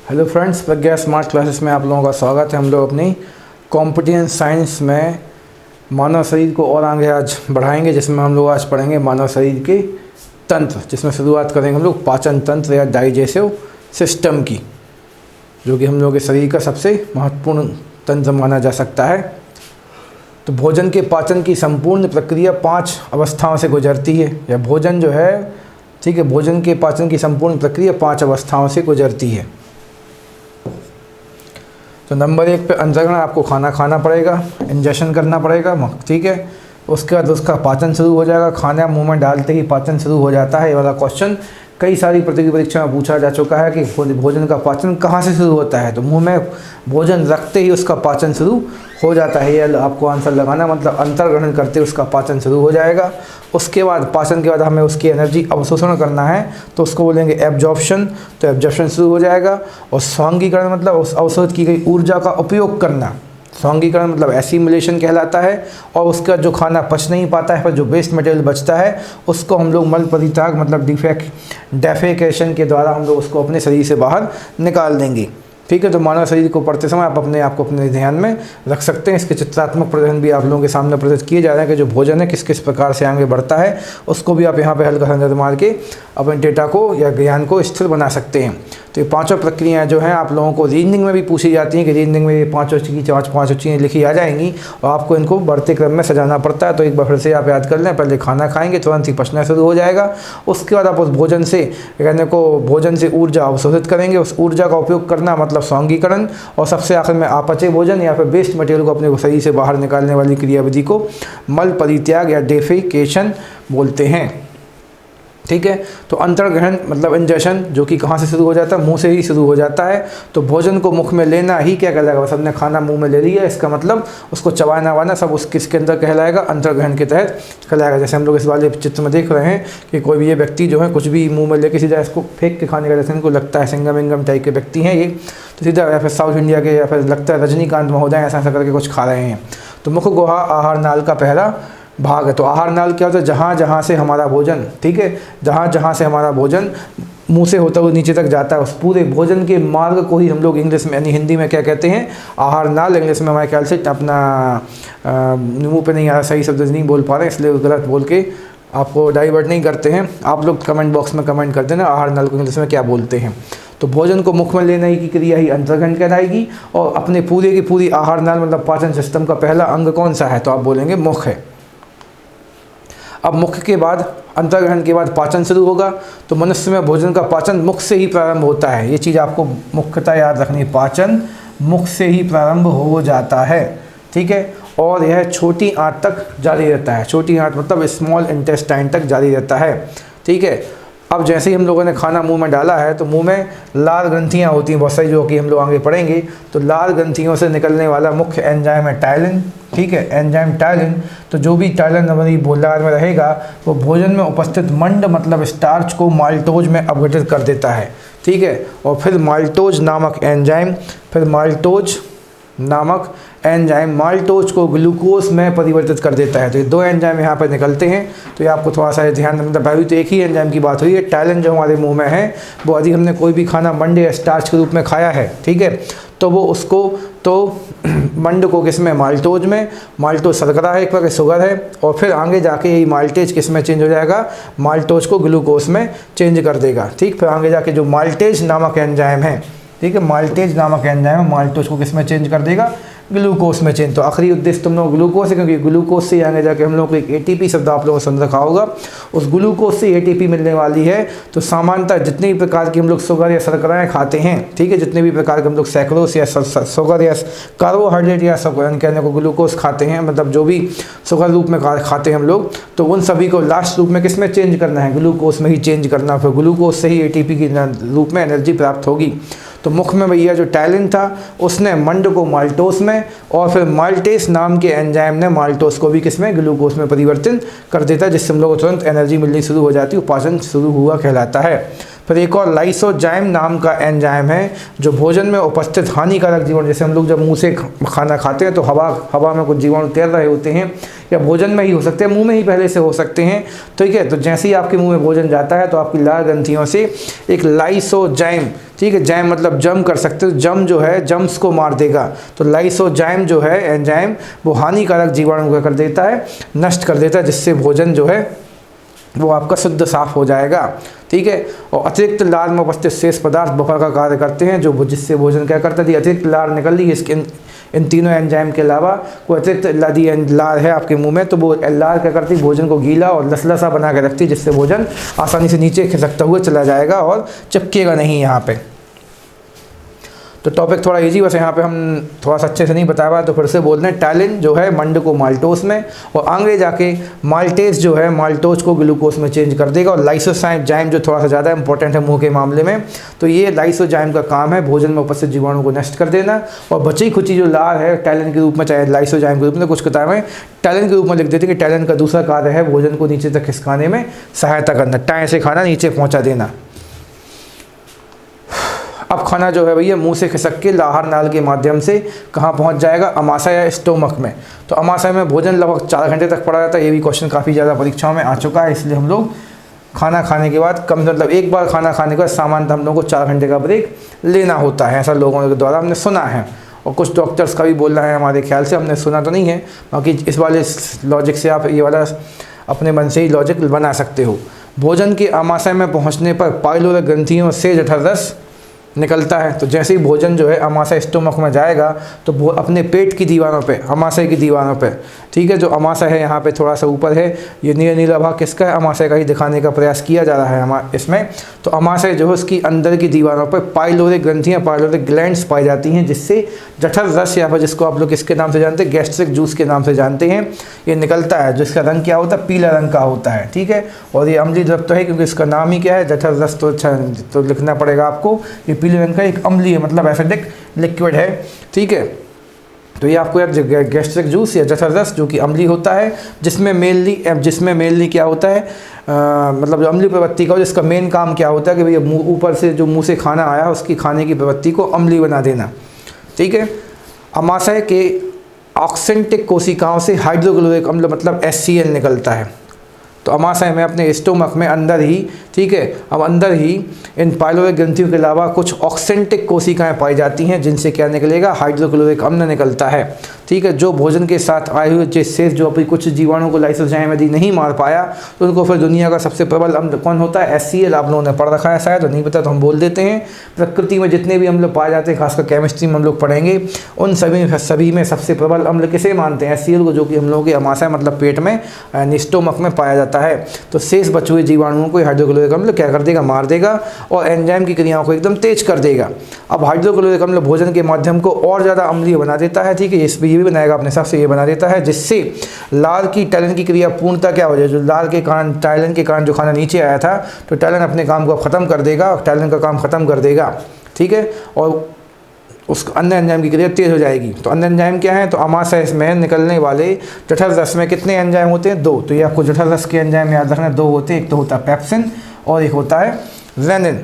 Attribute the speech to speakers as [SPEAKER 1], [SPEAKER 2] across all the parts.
[SPEAKER 1] Hello friends, प्रज्ञा smart classes में आप लोगों का स्वागत है। हम लोग अपनी कॉम्पिटेंस साइंस में मानव शरीर को और आगे आज बढ़ाएंगे, जिसमें हम लोग आज पढ़ेंगे मानव शरीर के तंत्र, जिसमें शुरुआत करेंगे हम लोग पाचन तंत्र या डाइजेस्टिव सिस्टम की, जो कि हम लोग के शरीर का सबसे महत्वपूर्ण तंत्र माना जा सकता है। तो भोजन के पाचन की संपूर्ण प्रक्रिया 5 अवस्थाओं से गुजरती है। या भोजन जो है, ठीक है, भोजन के पाचन की संपूर्ण प्रक्रिया 5 अवस्थाओं से गुजरती है। तो नंबर 1 पे अंतर्ग्रहण, आपको खाना खाना पड़ेगा, इंजेक्शन करना पड़ेगा, ठीक है। उसके बाद उसका पाचन शुरू हो जाएगा। खाना मुंह में डालते ही पाचन शुरू हो जाता है। ये वाला क्वेश्चन कई सारी प्रतियोगी परीक्षा में पूछा जा चुका है कि भोजन का पाचन कहाँ से शुरू होता है। तो मुंह में भोजन रखते ही उसका पाचन शुरू हो जाता है। ये आपको आंसर लगाना, मतलब अंतर्ग्रहण करते उसका पाचन शुरू हो जाएगा। उसके बाद पाचन के बाद हमें उसकी एनर्जी अवशोषण करना है, तो उसको बोलेंगे एब्जॉर्प्शन। तो एब्जॉर्प्शन शुरू हो जाएगा। और स्वांगीकरण मतलब उस अवशोषित की गई ऊर्जा का उपयोग करना। स्वांगीकरण मतलब एसिमिलेशन कहलाता है। और उसका जो खाना पच नहीं पाता है, पर जो वेस्ट मटेरियल बचता है, उसको हम लोग मल परित्याग मतलब डेफेकेशन के द्वारा हम लोग उसको अपने शरीर से बाहर निकाल देंगे। ठीक है। तो मानव शरीर को पढ़ते समय आप अपने आप को अपने ध्यान में रख सकते हैं। इसके चित्रात्मक प्रदर्शन भी आप लोगों के सामने प्रदर्शित किए जा रहे हैं कि जो भोजन है किस किस प्रकार से आगे बढ़ता है, उसको भी आप यहाँ पे हल्का सा नजर मार के अपने डेटा को या ज्ञान को स्थिर बना सकते हैं। तो ये 5 प्रक्रियाएँ जो हैं आप लोगों को रीजनिंग में भी पूछी जाती हैं कि रीजनिंग में ये 5 चीज़ें लिखी आ जाएंगी और आपको इनको बढ़ते क्रम में सजाना पड़ता है। तो एक बार फिर से आप याद कर लें, पहले खाना खाएंगे, तुरंत ही पचना शुरू हो जाएगा। उसके बाद आप उस भोजन से कहने को भोजन से ऊर्जा अवशोषित करेंगे। उस ऊर्जा का उपयोग करना मतलब स्वांगीकरण। और सबसे आखिर में अपचे भोजन या फिर वेस्ट मटेरियल को अपने शरीर से बाहर निकालने वाली क्रियाविधि को मल परित्याग या डेफिकेशन बोलते हैं। ठीक है। तो अंतर्ग्रहण मतलब इंजेक्शन, जो कि कहाँ से शुरू हो जाता है, मुंह से ही शुरू हो जाता है। तो भोजन को मुख में लेना ही क्या कहलाएगा, बस हमने खाना मुंह में ले लिया, इसका मतलब उसको चबाना वाना सब उस किसके अंदर कहलाएगा, अंतर्ग्रहण के तहत कहलाएगा। जैसे हम लोग इस वाले चित्र में देख रहे हैं कि कोई भी ये व्यक्ति जो है कुछ भी मुंह में लेके सीधा इसको फेंक के खाने का, जैसे इनको लगता है सिंगम विंगम टाइप के व्यक्ति हैं ये, तो सीधा या फिर साउथ इंडिया के या फिर लगता है रजनीकांत महोदय ऐसा ऐसा करके कुछ खा रहे हैं। तो मुख गुहा आहार नाल का पहला भाग है। तो आहार नाल क्या होता है, जहाँ जहाँ से हमारा भोजन, ठीक है, जहाँ जहाँ से हमारा भोजन मुंह से होता हुआ नीचे तक जाता है, उस पूरे भोजन के मार्ग को ही हम लोग इंग्लिश में यानी हिंदी में क्या कहते हैं, आहार नाल। इंग्लिश में हमारे ख्याल से अपना मुँह पे नहीं आ रहा, सही शब्द नहीं बोल पा रहे, इसलिए गलत बोल के आपको डाइवर्ट नहीं करते हैं। आप लोग कमेंट बॉक्स में कमेंट कर देना आहार नाल को इंग्लिश में क्या बोलते हैं। तो भोजन को मुख में लेने की क्रिया ही अंतर्ग्रहण कहलाएगी। और अपने पूरे की पूरी आहार नाल मतलब पाचन सिस्टम का पहला अंग कौन सा है, तो आप बोलेंगे मुख है। अब मुख के बाद अंतर्ग्रहण के बाद पाचन शुरू होगा। तो मनुष्य में भोजन का पाचन मुख से ही प्रारंभ होता है। ये चीज़ आपको मुख्यतः याद रखनी है, पाचन मुख से ही प्रारंभ हो जाता है। ठीक है। और यह छोटी आंत तक जारी रहता है। छोटी आंत मतलब स्मॉल इंटेस्टाइन तक जारी रहता है। ठीक है। अब जैसे ही हम लोगों ने खाना मुंह में डाला है, तो मुंह में लाल ग्रंथियाँ होती हैं बहुत सारी, जो कि हम लोग आगे पढ़ेंगे। तो लाल ग्रंथियों से निकलने वाला मुख्य एंजाइम है टाइलिन। ठीक है, एंजाइम टाइलिन। तो जो भी टाइलिन हमारी बोलार में रहेगा, वो भोजन में उपस्थित मंड मतलब स्टार्च को माल्टोज में अपघटित कर देता है। ठीक है। और फिर माल्टोज नामक एंजाइम माल्टोज को ग्लूकोज में परिवर्तित कर देता है। तो ये 2 एंजाइम यहाँ पर निकलते हैं। तो ये आपको थोड़ा सा ध्यान, मतलब अभी तो एक ही एंजाइम की बात हुई है। टाइलिन जो हमारे मुंह में है, वो यदि हमने कोई भी खाना मंड या स्टार्च के रूप में खाया है, ठीक है, तो वो उसको तो मंड को किस में, माल्टोज में। माल्टोज शर्करा है, एक प्रकार शुगर है। और फिर आगे जाके यही माल्टेज किस में चेंज हो जाएगा, माल्टोज को ग्लूकोज में चेंज कर देगा। ठीक। फिर आगे जाके जो माल्टेज नामक एंजाइम है, ठीक है, माल्टेज नामक एंजाइम माल्टोज को किस में चेंज कर देगा, ग्लूकोज में चेंज। तो आखिरी उद्देश्य तुम लोग ग्लूकोज है, क्योंकि ग्लूकोज से आगे जाके हम लोग को एक एटीपी शब्द आप लोगों को सुन रखा होगा। उस ग्लूकोज से एटीपी मिलने वाली है। तो सामान्यतः जितने भी प्रकार की हम लोग शुगर या शर्कराएँ खाते हैं, ठीक है, जितने भी प्रकार के हम लोग सैक्रोस या शुगर या कार्बोहाइड्रेट या कहने को ग्लूकोज खाते हैं, मतलब जो भी शुगर रूप में खाते हैं हम लोग, तो उन सभी को लास्ट रूप में किस में चेंज करना है, ग्लूकोज में ही चेंज करना। फिर ग्लूकोज से ही एटीपी की रूप में एनर्जी प्राप्त होगी। तो मुख में भैया जो टाइलिन था, उसने मंड को माल्टोस में, और फिर माल्टेस नाम के एंजाइम ने माल्टोस को भी किस में, ग्लूकोज में परिवर्तन कर देता है, जिससे हम लोग को तुरंत एनर्जी मिलनी शुरू हो जाती है, पाचन शुरू हुआ कहलाता है। फिर एक और लाइसोजाइम नाम का एंजाइम है जो भोजन में उपस्थित हानिकारक जीवाणु, जैसे हम लोग जब मुंह से खाना खाते हैं तो हवा में कुछ जीवाणु तैर रहे होते हैं, या भोजन में ही हो सकते हैं, मुंह में ही पहले से हो सकते हैं, ठीक है। तो जैसे ही आपके मुंह में भोजन जाता है तो आपकी लार ग्रंथियों से एक लाइसोजाइम, ठीक है, जाइम मतलब जम कर सकते हो, जम जो है जम्स को मार देगा। तो लाइसोजाइम जो है एंजाइम वो हानिकारक जीवाणु को कर देता है, नष्ट कर देता है, जिससे भोजन जो है वो आपका शुद्ध साफ हो जाएगा, ठीक है। और अतिरिक्त लार में उपस्थित शेष पदार्थ बफर का कार्य करते हैं, जो जिससे भोजन क्या करता है, अतिरिक्त लार निकल ली इसके इन तीनों एंजाइम के अलावा कोई अतिरिक्त लार है आपके मुंह में, तो वो लार क्या करती है, भोजन को गीला और लसलसा बना के रखती है, जिससे भोजन आसानी से नीचे खिसकता हुआ चला जाएगा और चिपकेगा नहीं यहाँ पे। तो टॉपिक थोड़ा इजी, बस यहाँ पे हम थोड़ा सा अच्छे से नहीं बता पाया, तो फिर से बोल रहे हैं। टैलिन जो है मंड को माल्टोस में, और आगे जाके माल्टेस जो है माल्टोज को ग्लूकोज में चेंज कर देगा। और लाइसोजाइम जो थोड़ा सा ज़्यादा इंपॉर्टेंट है मुंह के मामले में, तो ये लाइसोजाइम का काम है भोजन में उपस्थित जीवाणु को नष्ट कर देना। और बची खुची जो लार है टैलिन के रूप में, चाहे लाइसोजाइम के रूप में, कुछ किताबें टैलिन के रूप में लिख देते हैं कि टैलिन का दूसरा कार्य है भोजन को नीचे तक खिसकाने में सहायता करना, टाइम से खाना नीचे पहुँचा देना। अब खाना जो है भैया मुंह से खिसक के लाहर नाल के माध्यम से कहाँ पहुँच जाएगा, अमाशय या स्टोमक में। तो अमाशय में भोजन लगभग 4 घंटे तक पड़ा जाता है, ये भी क्वेश्चन काफ़ी ज़्यादा परीक्षाओं में आ चुका है, इसलिए हम लोग खाना खाने के बाद कम मतलब एक बार खाना खाने के बाद सामान्यतः हम लोग को 4 घंटे का ब्रेक लेना होता है, ऐसा लोगों के द्वारा हमने सुना है। और कुछ डॉक्टर्स का भी बोलना है, हमारे ख्याल से, हमने सुना तो नहीं है, बाकी इस वाले लॉजिक से आप ये वाला अपने मन से ही लॉजिक बना सकते हो। भोजन के अमाशय में पहुँचने पर पाइलोरिक ग्रंथियों से जठर रस निकलता है। तो जैसे ही भोजन जो है अमाशय स्टोमक में जाएगा तो वो अपने पेट की दीवारों पे, अमाशय की दीवारों पे, ठीक है, जो अमाशय है यहाँ पे थोड़ा सा ऊपर है, ये नीला नीला भाग किसका है, अमाशय का ही दिखाने का प्रयास किया जा रहा है इसमें। तो अमाशय जो है उसकी अंदर की दीवारों पर पाइलोरिक ग्रंथियाँ, पाइलोरिक ग्लैंड्स पाई जाती हैं, जिससे जठर रस या फिर जिसको आप लोग किसके नाम से जानते हैं, गैस्ट्रिक जूस के नाम से जानते हैं, ये निकलता है, जिसका रंग क्या होता है, पीला रंग का होता है, ठीक है। और ये अम्लीय द्रव तो है क्योंकि इसका नाम ही क्या है, जठर रस, तो अच्छा तो लिखना पड़ेगा आपको, ये पीले रंग का एक अम्लीय मतलब एसिडिक लिक्विड है, ठीक है। तो ये आपको यार गैस्ट्रिक जूस या जठर रस जो कि अम्लीय होता है, जिसमें मेनली क्या होता है, मतलब जो अम्लीय प्रवृत्ति का हो, जिसका मेन काम क्या होता है कि भैया ऊपर से जो मुंह से खाना आया उसकी खाने की प्रवृत्ति को अम्लीय बना देना, ठीक है। अमाशय के ऑक्सेंटिक कोशिकाओं से हाइड्रोक्लोरिक अम्ल मतलब HCl निकलता है। तो अमाशय में अपने स्टोमक में अंदर ही, ठीक है, अब अंदर ही इन पाइलोरिक ग्रंथियों के अलावा कुछ ऑक्सेंटिक कोशिकाएं पाई जाती हैं, जिनसे क्या निकलेगा, हाइड्रोक्लोरिक अम्ल निकलता है, ठीक है। जो भोजन के साथ आए हुए शेष जो अपनी कुछ जीवाणु को लाइसोजाइम यदि नहीं मार पाया तो उनको फिर दुनिया का सबसे प्रबल अम्ल कौन होता है, HCl। आप लोगों ने पढ़ रखा है शायद, तो नहीं पता तो हम बोल देते हैं। प्रकृति में जितने भी अम्ल पाए जाते हैं, खासकर केमिस्ट्री में हम लोग पढ़ेंगे, उन सभी में सबसे प्रबल अम्ल किसे मानते हैं, HCl को, जो कि हम लोगों के अमाशय मतलब पेट में स्टोमक में पाया जाता है। तो शेष बचे हुए जीवाणुओं को हाइड्रोक्लोरिक अम्ल क्या कर देगा, मार देगा, और एंजाइम की क्रियाओं को एकदम तेज कर देगा। अब हाइड्रोक्लोरिक अम्ल भोजन के माध्यम को और ज़्यादा अम्लीय बना देता है, ठीक है, इस ये भी बनाएगा अपने हिसाब से, ये बना देता है, जिससे लार की टैलिन की क्रिया पूर्णतः क्या हो जाए, जो लार के कारण, टैलिन के कारण जो खाना नीचे आया था, तो टैलिन अपने काम को ख़त्म कर देगा, टैलिन का काम ख़त्म कर देगा, ठीक है, और उस अन्य एंजाइम की क्रिया तेज़ हो जाएगी। तो अन्य एंजाइम क्या है, तो अमाशय में निकलने वाले जठर रस में कितने एंजाइम होते हैं, 2। तो ये आपको जठर रस के एंजाइम याद रखना, 2 होते हैं, एक तो होता है पेप्सिन और एक होता है रेनिन।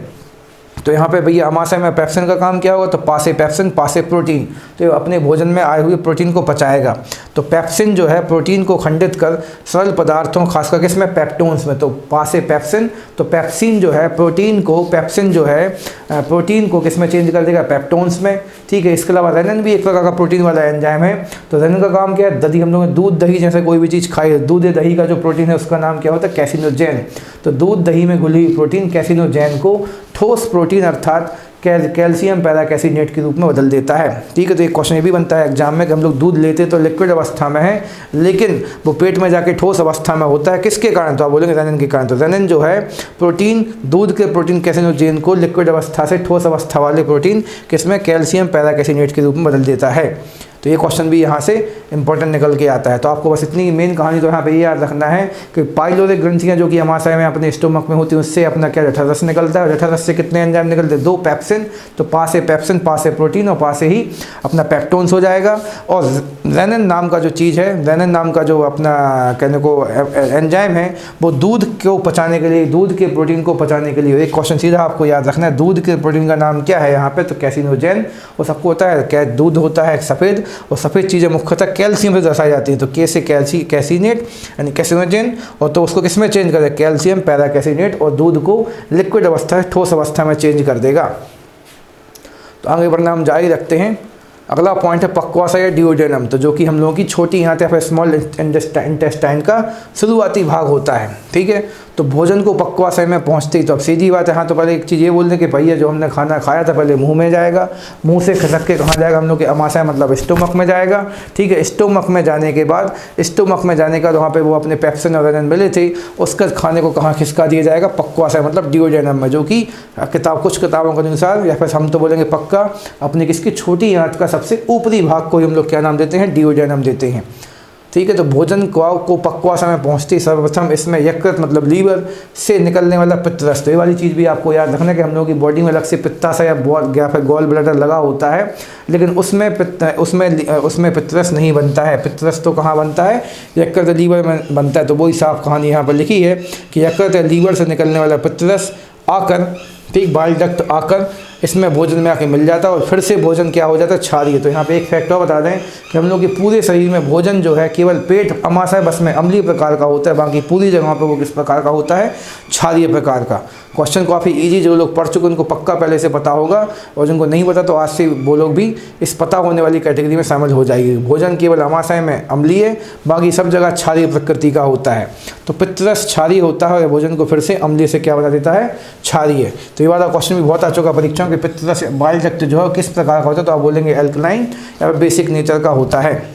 [SPEAKER 1] तो यहाँ पे भैया अमाशय में पेप्सिन का काम क्या होगा, तो पासे पेप्सिन, पासे प्रोटीन, तो ये अपने भोजन में आए हुए प्रोटीन को पचाएगा। तो पेप्सिन जो है प्रोटीन को खंडित कर सरल पदार्थों, खासकर किसमें, पेप्टोन्स में, तो पासे पेप्सिन, तो पेप्सिन जो है प्रोटीन को, पेप्सिन जो है प्रोटीन को किस में चेंज कर देगा, पेप्टोन्स में, ठीक है। इसके अलावा रेनिन भी एक प्रकार का प्रोटीन वाला एंजाइम है। तो रेनिन का काम क्या है, दही, हम लोग दूध दही जैसे कोई भी चीज़ खाई, दूध दही का जो प्रोटीन है उसका नाम क्या होता है, कैसिनोजेन। तो दूध दही में घुली हुई प्रोटीन कैसिनोजेन को ठोस प्रोटीन अर्थात कैल्शियम पैराकैसिनेट के रूप में बदल देता है, ठीक है। तो एक क्वेश्चन ये भी बनता है एग्जाम में कि हम लोग दूध लेते तो लिक्विड अवस्था में है, लेकिन वो पेट में जाके ठोस अवस्था में होता है, किसके कारण, तो आप बोलेंगे रेनिन के कारण। तो रेनिन जो है प्रोटीन, दूध के प्रोटीन कैसिनोजेन को लिक्विड अवस्था से ठोस अवस्था वाले प्रोटीन किसमें, कैल्शियम पैराकैसिनेट के रूप में बदल देता है। तो ये क्वेश्चन भी यहाँ से इंपॉर्टेंट निकल के आता है। तो आपको बस इतनी मेन कहानी तो यहाँ पे ये याद रखना है कि पाइलोरिक ग्रंथियाँ जो कि अमाशय में अपने स्टोमक में होती हैं उससे अपना क्या जठररस निकलता है, और जठररस से कितने एंजाइम निकलते हैं, 2 पेप्सिन, तो पास से पेप्सिन, पास से प्रोटीन और पास से ही अपना पेप्टोन्स हो जाएगा। और रेनिन नाम का जो चीज़ है, रेनिन नाम का जो अपना कहने को एंजाइम है वो दूध को पचाने के लिए, दूध के प्रोटीन को पचाने के लिए, एक क्वेश्चन सीधा आपको याद रखना है, दूध के प्रोटीन का नाम क्या है यहाँ पे, तो कैसिनोजेन। वो सबको होता है क्या, दूध होता है सफ़ेद, और सफ़ेद चीज़ें मुख्यतः कैल्शियम से दर्शाई जाती हैं, तो के से कैसिनेट यानी कैसिनोजेन, और तो उसको किस में चेंज कर देगा, कैल्शियम पैरा कैसिनेट, और दूध को लिक्विड अवस्था से ठोस अवस्था में चेंज कर देगा। तो आगे बढ़ना हम जारी रखते हैं। अगला पॉइंट है पक्वाशय या डिओडेनम, तो जो कि हम लोगों की छोटी आंत या फिर स्मॉल इंटेस्टाइन का शुरुआती भाग होता है, ठीक है। तो भोजन को पक्वाशय में पहुंचते ही, तो अब सीधी बात है, हाँ तो पहले एक चीज़ ये बोल दें कि भैया जो हमने खाना खाया था पहले मुंह में जाएगा, मुंह से खसक के कहाँ जाएगा, हम लोग के अमाशय मतलब स्टोमक में जाएगा, ठीक है। स्टोमक में जाने के बाद, स्टोमक में जाने का वहाँ पे वो अपने पेप्सिन और रेनिन मिले थे, उसका खाने को कहाँ खिसका दिया जाएगा, पक्वाशय मतलब डिओडेनम में, जो कि कुछ किताबों के अनुसार, या फिर हम तो बोलेंगे पक्का अपने किसकी छोटी आंत का सबसे ऊपरी भाग को हम लोग क्या नाम देते हैं, डिओडेनम देते हैं, ठीक है। तो भोजन को पक्वाशय में पहुंचते सर्वप्रथम इसमें यकृत मतलब लीवर से निकलने वाला पित्तरस, तो ये वाली चीज़ भी आपको याद रखना है कि हम लोगों की बॉडी में अलग से पित्ताशय या फिर गॉल ब्लैडर लगा होता है, लेकिन उसमें पित्तरस नहीं बनता है। पित्तरस तो कहाँ बनता है, यकृत लीवर में बनता है। तो वही साफ कहानी यहाँ पर लिखी है कि यकृत लीवर से निकलने वाला पित्तरस आकर, ठीक, बाइल डक्ट आकर इसमें भोजन में आके मिल जाता है, और फिर से भोजन क्या हो जाता है, क्षारीय। तो यहाँ पे एक फैक्ट और बता दें कि हम लोग के पूरे शरीर में भोजन जो है केवल पेट अमाशय बस में अम्लीय प्रकार का होता है, बाकी पूरी जगहों पे वो किस प्रकार का होता है, क्षारीय प्रकार का। क्वेश्चन काफ़ी इजी, जो लोग पढ़ चुके उनको पक्का पहले से पता होगा, और जिनको नहीं पता तो आज से वो लोग भी इस पता होने वाली कैटेगरी में शामिल हो जाएगी। भोजन केवल अमाशय में अम्लीय, बाकी सब जगह क्षारीय प्रकृति का होता है। तो पित्तरस क्षारीय होता है और भोजन को फिर से अम्लीय से क्या बना देता है, क्षारीय। तो ये वाला क्वेश्चन भी बहुत आ चुका परीक्षाओं के, पित्तरस बाइल डक्ट जो है किस प्रकार का होता है, तो आप बोलेंगे एल्कलाइन या बेसिक नेचर का होता है।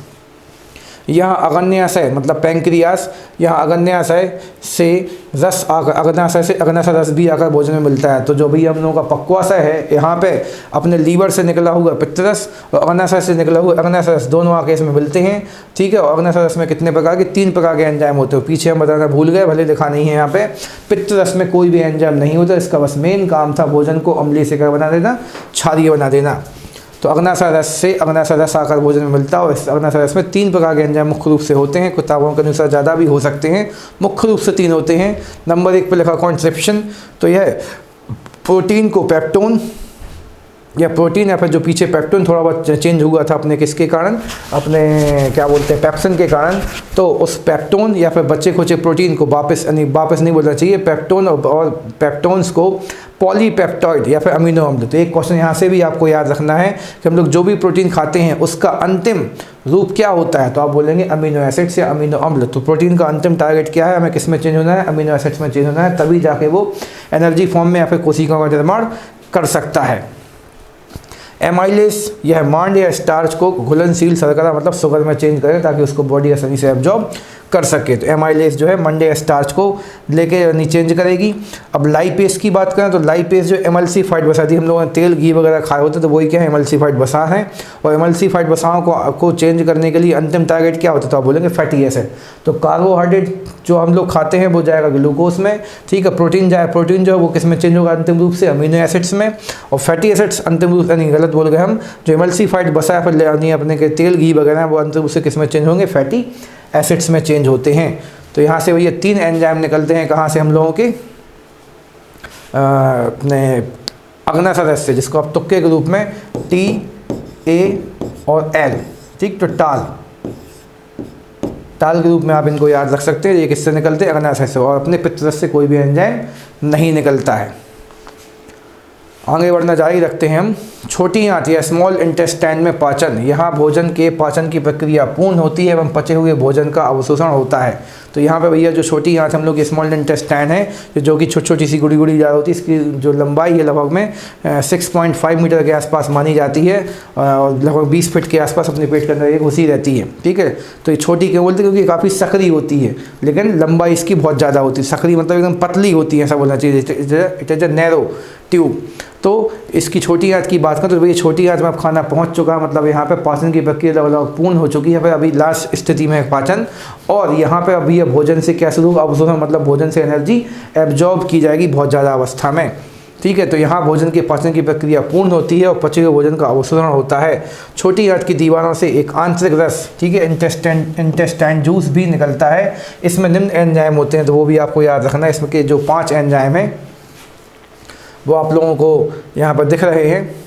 [SPEAKER 1] यहाँ अग्न्याशय मतलब पैंक्रियास, यहाँ अग्न्याशय से रस आकर, अग्न्याशय से अग्न्याशय रस भी आकर भोजन में मिलता है। तो जो भी हम लोगों का पक्वाशय है, यहाँ पे अपने लीवर से निकला हुआ पित्तरस और अग्न्याशय से निकला हुआ अग्न्याशय रस दोनों आके इसमें मिलते हैं, ठीक है। और अग्न्याशय रस में कितने प्रकार के, 3 प्रकार के एंजाइम होते हैं। पीछे हम बताना भूल गए, भले लिखा नहीं है यहाँ पे, पित्तरस में कोई भी एंजाइम नहीं होता, इसका बस मेन काम था भोजन को अम्लीय से क्या बना देना, क्षारीय बना देना। तो अग्न्याशय रस से अग्न्याशय रस आकर भोजन में मिलता है, और इस अग्न्याशय रस में 3 प्रकार के एंजाइम मुख्य रूप से होते हैं, किताबों के अनुसार ज़्यादा भी हो सकते हैं, मुख्य रूप से 3 होते हैं। नंबर 1 पे लिखा कॉन्ट्रिप्शन, तो यह प्रोटीन को पेप्टोन या प्रोटीन या फिर जो पीछे पेप्टोन थोड़ा बहुत चेंज हुआ था अपने किसके कारण, अपने क्या बोलते हैं पेप्सिन के कारण, तो उस पेप्टोन या फिर बच्चे खुचे प्रोटीन को वापस नहीं बोलना चाहिए, पेप्टोन और पेप्टोन्स को पॉलीपेप्टाइड या फिर अमीनो अम्ल। तो एक क्वेश्चन यहाँ से भी आपको याद रखना है कि हम लोग जो भी प्रोटीन खाते हैं उसका अंतिम रूप क्या होता है, तो आप बोलेंगे अमीनो एसिड्स या अमीनो अम्ल। तो प्रोटीन का अंतिम टारगेट क्या है, हमें किस में चेंज होना है, अमीनो एसिड्स में चेंज होना है, तभी जाके वो एनर्जी फॉर्म में या फिर कोशिकाओं का निर्माण कर सकता है। एमाइलेस यह मांड या स्टार्च को घुलनशील शर्करा मतलब शुगर में चेंज करें ताकि उसको बॉडी आसानी से एब्जॉर्ब कर सके। तो एमाइलेस जो है मंडे स्टार्च को लेके चेंज करेगी। अब लाइपेस की बात करें तो लाइपेस जो एमल्सिफाइड वसा थी, हम लोगों ने तेल घी वगैरह खाए होते तो वही क्या है, एमल्सिफाइड वसा है। और एमल्सिफाइड वसाओं को चेंज करने के लिए अंतिम टारगेट क्या होता है, तो आप बोलेंगे फैटी एसिड। तो कार्बोहाइड्रेट जो हम लोग खाते हैं वो जाएगा ग्लूकोज में, ठीक है। प्रोटीन जो है वो किस में चेंज होगा अंतिम रूप से, अमीनो एसिड्स में। और फैटी एसिड्स अंतिम रूप से, गलत बोल गए हम, जो एमल्सिफाइड वसा है फिर अपने के तेल घी वगैरह वो अंतिम रूप से किस में चेंज होंगे, फैटी एसिड्स में चेंज होते हैं। तो यहाँ से भैया 3 एंजाइम निकलते हैं कहाँ से हम लोगों के, अपने अग्न्याशय रस से, जिसको आप तुक्के के रूप में T, A और L, ठीक। तो टाल के रूप में आप इनको याद रख सकते हैं। ये किससे निकलते हैं, अग्न्याशय से, और अपने पित्तरस से कोई भी एंजाइम नहीं निकलता है। आगे बढ़ना जारी रखते हैं हम। छोटी आंत या स्मॉल इंटेस्टाइन में पाचन, यहाँ भोजन के पाचन की प्रक्रिया पूर्ण होती है एवं पचे हुए भोजन का अवशोषण होता है। तो यहाँ पे भैया जो छोटी आंत हम लोग स्मॉल इंटेस्टाइन है, जो कि छोटी सी गुड़ी जा होती है, इसकी जो लंबाई है लगभग में 6.5 मीटर के आसपास मानी जाती है, और लगभग 20 फीट के आसपास अपने पेट के अंदर एक घुसी रहती है, ठीक है। तो ये छोटी क्यों बोलते हैं, क्योंकि काफ़ी सकरी होती है, लेकिन लंबाई इसकी बहुत ज़्यादा होती है। सकरी मतलब एकदम पतली होती है, ऐसा बोलना चाहिए। It is a narrow tube. तो इसकी छोटी आंत की बात करें तो भैया छोटी आंत में अब खाना पहुंच चुका है, मतलब यहाँ पे पाचन की प्रक्रिया लगभग पूर्ण हो चुकी है, फिर अभी लास्ट स्थिति में है पाचन। और यहाँ पे अभी भोजन से क्या शुरू होगा, अवशोषण, मतलब भोजन से एनर्जी एब्जॉर्ब की जाएगी बहुत ज़्यादा अवस्था में। ठीक है, तो यहाँ भोजन के पाचन की प्रक्रिया पूर्ण होती है और पचे हुए भोजन का अवशोषण होता है। छोटी आंत की दीवारों से एक आंतरिक रस, ठीक है, इंटेस्टाइन जूस भी निकलता है। इसमें निम्न एंजाइम होते हैं, तो वो भी आपको याद रखना है। इसमें के जो 5 एंजाइम हैं वो आप लोगों को यहाँ पर दिख रहे हैं।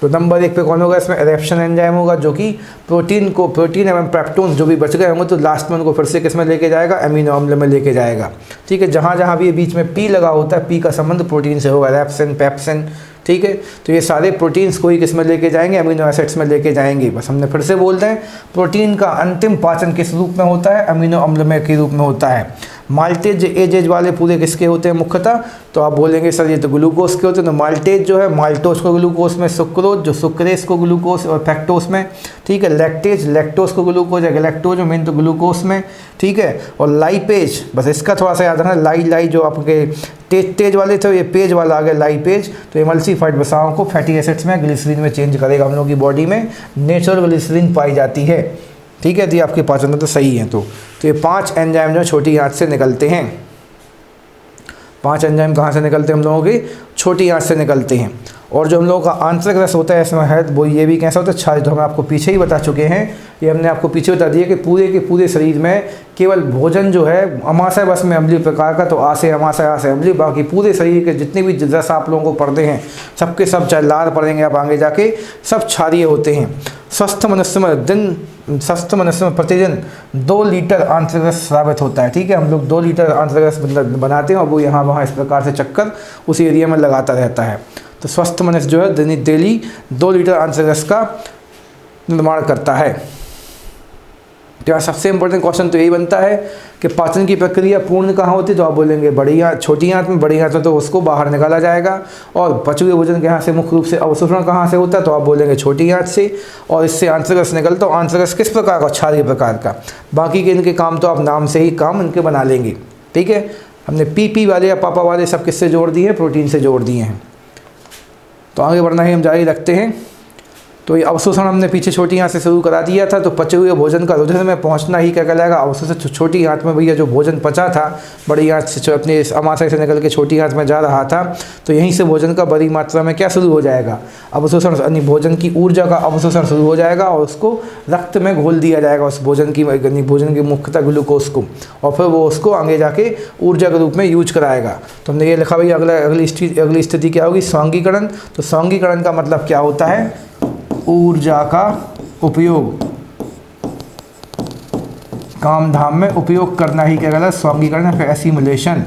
[SPEAKER 1] तो नंबर 1 पे कौन होगा, इसमें एरेप्शन एंजाइम होगा, जो कि प्रोटीन एवं पेप्टोन जो भी बच गए होंगे तो लास्ट में उनको फिर से किस में लेके जाएगा, अमीनो अम्ल में लेके जाएगा। ठीक है, जहाँ जहाँ भी बीच में पी लगा होता है, पी का संबंध प्रोटीन से होगा, एरेप्सिन, पेप्सिन। ठीक है, तो ये सारे प्रोटीन्स को ही किस में लेके जाएंगे, अमीनो एसिड्स में लेके जाएंगे। बस हमने फिर से बोल रहे हैं, प्रोटीन का अंतिम पाचन किस रूप में होता है, अमीनो अम्ल में के रूप में होता है। माल्टेज एजेज वाले पूरे किसके होते हैं मुख्यतः, तो आप बोलेंगे सर ये तो ग्लूकोज के होते हैं। तो माल्टेज जो है, माल्टोज को ग्लूकोज में, सुक्रोज जो सुक्रेस को ग्लूकोज और फैक्टोस में। ठीक है, लैक्टेज लैक्टोज को ग्लूकोज या गैलेक्टोज मेन तो ग्लूकोज में। ठीक है, और लाइपेज, बस इसका थोड़ा सा याद रखना, लाई जो आपके तेज वाले थे, ये पेज वाला आ गया लाइपेज। तो एमल्सिफाइड वसाओं को फैटी एसिड्स में, ग्लिसरीन में चेंज करेगा। हम लोगों की बॉडी में नेचुरल ग्लिसरीन पाई जाती है। ठीक है, तो ये आपके पाचन में तो सही है। तो ये 5 एंजाइम जो छोटी आंत से निकलते हैं। 5 एंजाइम कहाँ से निकलते हैं हम लोगों की, छोटी आंत से निकलते हैं। और जो हम लोगों का आंतरिक रस होता है इसमें है, वो ये भी कैसा होता है, क्षारीय। तो हम आपको पीछे ही बता चुके हैं, ये हमने आपको पीछे बता दिया कि पूरे के पूरे शरीर में केवल भोजन जो है अमाशय बस में अम्लीय प्रकार का, तो आशय अमाशय आशय अम्लीय, बाकी पूरे शरीर के जितने भी रस आप लोगों को पढ़ते हैं सबके सब, चाहे लार पढ़ेंगे आप आगे जाके, सब क्षारीय होते हैं। स्वस्थ मनुष्य में प्रतिदिन 2 लीटर आंतरिक रस स्रावित होता है। ठीक है, हम लोग 2 लीटर आंतरिक रस बनाते हैं और वो यहाँ वहाँ इस प्रकार से चक्कर उसी एरिया में लगाता रहता है। तो स्वस्थ मनुष्य जो है डेली 2 लीटर आंतरिक रस का निर्माण करता है। तो यहाँ सबसे इंपॉर्टेंट क्वेश्चन तो यही बनता है कि पाचन की प्रक्रिया पूर्ण कहाँ होती है, तो आप बोलेंगे बड़ी आंत, छोटी आंत में। बड़ी आंत में तो उसको बाहर निकाला जाएगा। और पचे हुए भोजन के यहाँ से मुख्य रूप से अवशोषण कहाँ से होता है, तो आप बोलेंगे छोटी आंत से। और इससे आंतरिक रस निकलता है। आंतरिक रस किस प्रकार का, क्षारीय प्रकार का। बाकी के इनके काम तो आप नाम से ही काम इनके बना लेंगे। ठीक है, हमने पी वाले या पापा वाले सब किससे जोड़ दिए हैं, प्रोटीन से जोड़ दिए हैं। तो आगे बढ़ना ही हम जारी रखते हैं। तो ये अवशोषण हमने पीछे छोटी आंत से शुरू करा दिया था। तो पचे हुए भोजन का रुधिर में पहुंचना ही क्या कहलाएगा, अवशोषण। छोटी आंत में भैया जो भोजन पचा था, बड़ी आंत से अपने अमाशय से निकल के छोटी आंत में जा रहा था, तो यहीं से भोजन का बड़ी मात्रा में क्या शुरू हो जाएगा, अवशोषण, यानी भोजन की ऊर्जा का अवशोषण शुरू हो जाएगा और उसको रक्त में घोल दिया जाएगा, उस भोजन की मुख्यतः ग्लूकोज को, और फिर वो उसको आगे जाके ऊर्जा के रूप में यूज कराएगा। तो हमने ये लिखा भैया अगली स्थिति क्या होगी, स्वांगीकरण। तो स्वांगीकरण का मतलब क्या होता है, ऊर्जा का उपयोग, काम धाम में उपयोग करना ही क्या कहलाता है, स्वांगीकरण है, एसिमुलेशन।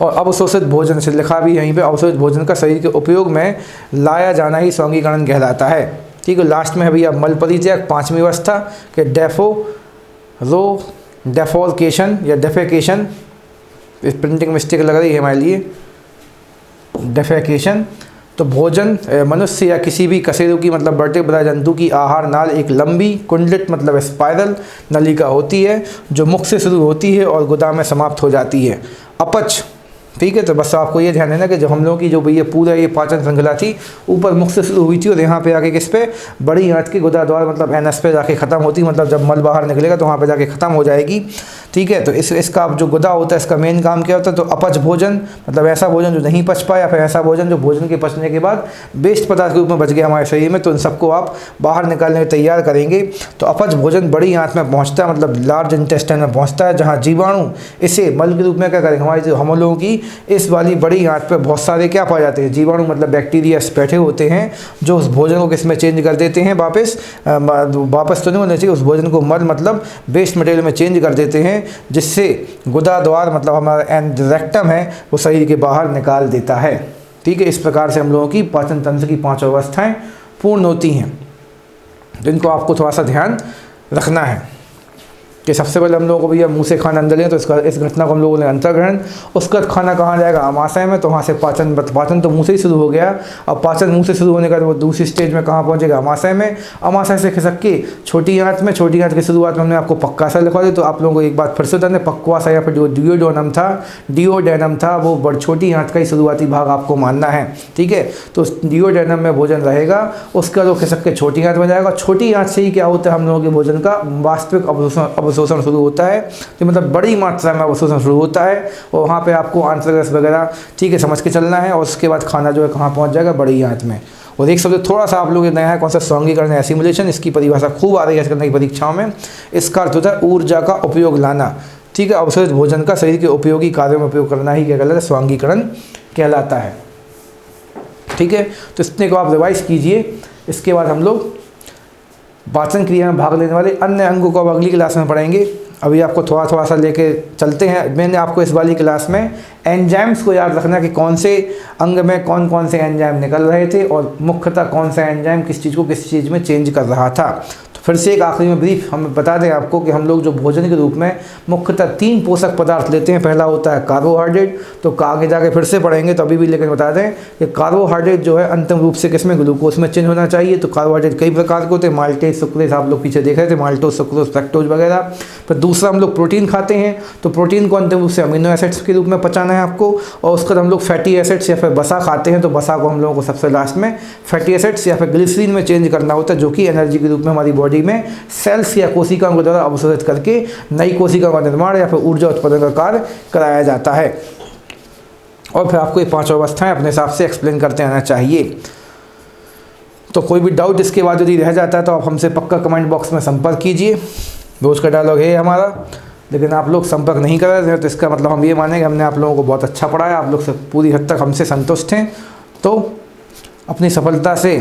[SPEAKER 1] और अवशोषित भोजन से लिखा भी यहीं पे, अवशोषित भोजन का शरीर के उपयोग में लाया जाना ही स्वांगीकरण कहलाता है। ठीक है, लास्ट में है भैया मल परित्याग, 5वीं अवस्था के डेफोकेशन या डेफेकेशन, इस प्रिंटिंग मिस्टेक लग रही है हमारे लिए, डेफेकेशन। तो भोजन मनुष्य या किसी भी कशेरुकी की, मतलब वर्टेब्रा जंतु की आहार नाल एक लंबी कुंडलित, मतलब स्पाइरल नलिका होती है, जो मुख से शुरू होती है और गुदा में समाप्त हो जाती है। अपच, ठीक है, तो बस आपको ये ध्यान देना कि जो हम लोगों की जो भैया पूरा ये पाचन श्रृंखला थी, ऊपर मुख से शुरू हुई थी और यहाँ पे आके किस पे, बड़ी आंत के गुदा द्वार, मतलब एनएस पे जाके ख़त्म होती, मतलब जब मल बाहर निकलेगा तो वहाँ पे जाके ख़त्म हो जाएगी। ठीक है, तो इसका जो गुदा होता है, इसका मेन काम क्या होता है, तो अपच भोजन, मतलब ऐसा भोजन जो नहीं पच पाया, फिर ऐसा भोजन जो भोजन के पचने के बाद वेस्ट पदार्थ के रूप में बच गया हमारे शरीर में, तो इन सबको आप बाहर निकालने में तैयार करेंगे। तो अपच भोजन बड़ी आंत में पहुँचता है, मतलब लार्ज इंटेस्टाइन में पहुँचता है, जहाँ जीवाणु इसे मल के रूप में क्या करेंगे, हमारी जो हम लोगों की इस वाली बड़ी आंत पे बहुत सारे क्या पाए जाते हैं, जीवाणु, मतलब बैक्टीरिया बैठे होते हैं, जो उस भोजन को किस में चेंज कर देते हैं, वापस तो नहीं होना चाहिए, उस भोजन को मल, मतलब वेस्ट मटेरियल में चेंज कर देते हैं, जिससे गुदा द्वार, मतलब हमारा रेक्टम है, वो शरीर के बाहर निकाल देता है। ठीक है, इस प्रकार से हम लोगों की पाचन तंत्र की 5 अवस्थाएं पूर्ण होती हैं। तो इनको आपको थोड़ा सा ध्यान रखना है। कि सबसे पहले हम लोगों को भैया मुंह से खाना अंदर लें, तो इस घटना को हम लोगों ने अंतर्ग्रहण, उसके बाद खाना कहाँ जाएगा, आमाशय में, तो वहाँ से पाचन तो मुंह से ही शुरू हो गया। अब पाचन मुंह से शुरू होने का वो दूसरी स्टेज में कहाँ पहुँचेगा, आमाशय में। आमाशय से खिसक के छोटी आंत में, छोटी आंत की शुरुआत में हमने आपको पक्वाशय लिखवा दी। तो आप लोगों को एक बात फिर से बता दें, पक्वाशय या फिर जो डिओडेनम था वो बड़ी छोटी आंत का ही शुरुआती भाग आपको मानना है, ठीक है। तो डिओडेनम में भोजन रहेगा, उसके बाद वो खिसक के छोटी आंत में जाएगा। छोटी आंत से ही क्या होता है, हम लोगों के भोजन का वास्तविक अवशोषण शुरू होता है, तो मतलब बड़ी मात्रा में अवशोषण शुरू होता है, और वहाँ पे आपको आंतरिक रस वगैरह ठीक है समझ के चलना है। और उसके बाद खाना जो है कहाँ पहुँच जाएगा, बड़ी आंत में। और एक शब्द थोड़ा सा आप लोग नया है, कौन सा, स्वांगीकरण, एसिमुलेशन। इसकी परिभाषा खूब आ रही है आजकल की परीक्षाओं में। इसका अर्थ होता है ऊर्जा का उपयोग लाना, ठीक है। अवशोषित भोजन का शरीर के उपयोगी कार्यों में उपयोग करना ही क्या कहलाता है, स्वांगीकरण कहलाता है, ठीक है। तो इतने को आप रिवाइज कीजिए। इसके बाद हम लोग पाचन क्रिया में भाग लेने वाले अन्य अंगों को अब अगली क्लास में पढ़ेंगे। अभी आपको थोड़ा सा लेके चलते हैं। मैंने आपको इस वाली क्लास में एंजाइम्स को याद रखना कि कौन से अंग में कौन कौन से एंजाइम निकल रहे थे, और मुख्यतः कौन सा एंजाइम किस चीज़ को किस चीज़ में चेंज कर रहा था। तो फिर से एक आखिरी में ब्रीफ हम बता दें आपको कि हम लोग जो भोजन के रूप में मुख्यतः 3 पोषक पदार्थ लेते हैं। पहला होता है कार्बोहाइड्रेट, तो आगे जाके फिर से पढ़ेंगे, तो अभी भी लेकर बता दें कि कार्बोहाइड्रेट जो है अंतिम रूप से किसमें, ग्लूकोज में चेंज होना चाहिए। तो कार्बोहाइड्रेट कई प्रकार के होते हैं, माल्टेज, सुक्रोज, आप लोग पीछे देख रहे थे, माल्टोज, सुक्रोज, फ्रक्टोज वगैरह। फिर दूसरा हम लोग प्रोटीन खाते हैं, तो प्रोटीन को अंतिम रूप से अमीनो एसिड्स के रूप में पचाना है आपको। और उसके बाद हम लोग फैटी एसिड्स या फिर बसा खाते हैं, तो बसा को हम लोगों को सबसे लास्ट में फैटी एसिड्स या फिर ग्लिसरीन में चेंज करना होता है, जो कि एनर्जी के रूप में हमारी बॉडी में सेल्स या कोशिकाओं के द्वारा अवशोषित करके नई कोशिकाओं का निर्माण या फिर ऊर्जा उत्पादन का कार्य कराया जाता है। और फिर आपको ये 5 अवस्थाएं अपने हिसाब से एक्सप्लेन करते आना चाहिए। तो कोई भी डाउट इसके बाद यदि रह जाता है तो आप हमसे पक्का कमेंट बॉक्स में संपर्क कीजिए। रोज का डायलॉग है हमारा, लेकिन आप लोग संपर्क नहीं कर रहे थे, तो इसका मतलब हम ये माने कि हमने आप लोगों को बहुत अच्छा पढ़ाया, आप लोग से पूरी हद तक हमसे संतुष्ट हैं। तो अपनी सफलता से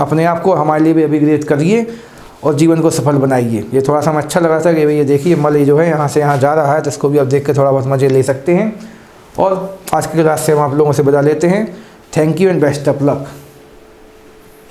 [SPEAKER 1] अपने आप को हमारे लिए भी अभिग्रेट करिए और जीवन को सफल बनाइए। ये थोड़ा सा हमें अच्छा लगा था कि भाई ये देखिए मल जो है यहाँ से यहाँ जा रहा है, तो इसको भी आप देख के थोड़ा बहुत मज़े ले सकते हैं। और आज की क्लास से हम आप लोगों से बजा लेते हैं। Thank you and best of luck.